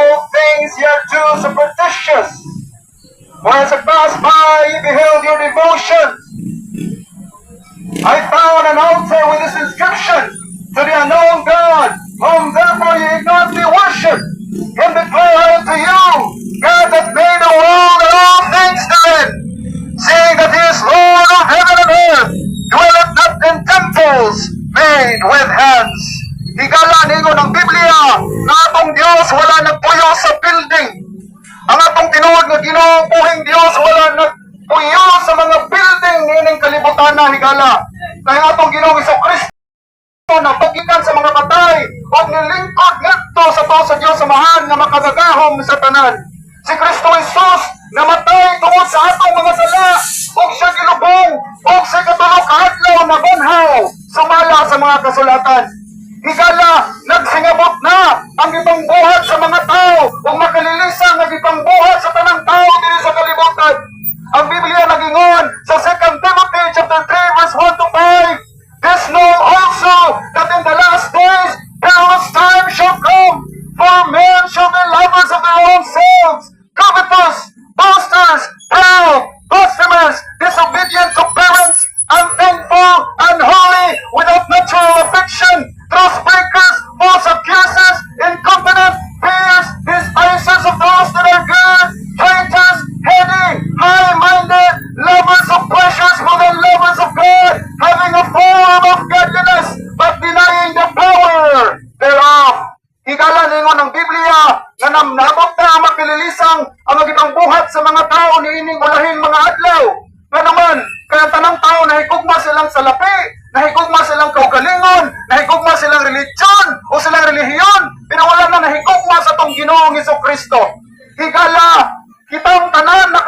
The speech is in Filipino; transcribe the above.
all things ye are too superstitious. For as I passed by, ye beheld your devotions. I found an altar with this inscription, to the unknown God, whom therefore ye ignorantly worship, and declare unto you, God that made the world and all things therein, seeing that he is Lord of heaven and earth, dwelleth not in temples made with hands. Higala ningo ng Biblia, nga atong Diyos wala nagpuyo sa building. Ang atong tinuod nga Ginoong buhing Diyos wala nagpuyo sa mga building nining kalibutan na higala. Kaya ang atong Ginoong Jesucristo na pagikan sa mga patay o nilingkod ngadto sa tao sa Diyos samahan nga makagagahom sa tanan. Si Kristo Jesus namatay tungod sa atong mga sala o siya gilubong o siya katulog kaadlaw na banhaw sumala sa mga kasulatan. Higala, nagsingabot na ang ibang buhat sa mga tao o makalilisang ang ibang buhat sa tanang tao dito sa kalibutan. Ang Biblia nagingon sa 2 Timothy chapter 3 verse 1 to 5, this know also that in the last days perilous time shall come, for men shall be lovers of their own selves, covetous, boasters, proud, blasphemers, disobedient to parents, unthankful, unholy, without natural affection, truth breakers, false accusers, incontinent, fierce, despisers of those that are good, traitors, heady, high-minded, lovers of pleasures more than lovers of God, having a form of godliness, but denying the power thereof. Higala ningon ng Biblia na namnabot na makililisang ang magitang buhat sa mga tao niining ulahing mga adlaw. Nga naman, kaya tanang tao nahigugma silang salapi, nahigugma silang kaugalingon, nahigugma silang religion o silang relihiyon, pero wala na nahigugma sa tong Ginoong Jesucristo. Higala, kitang tanan na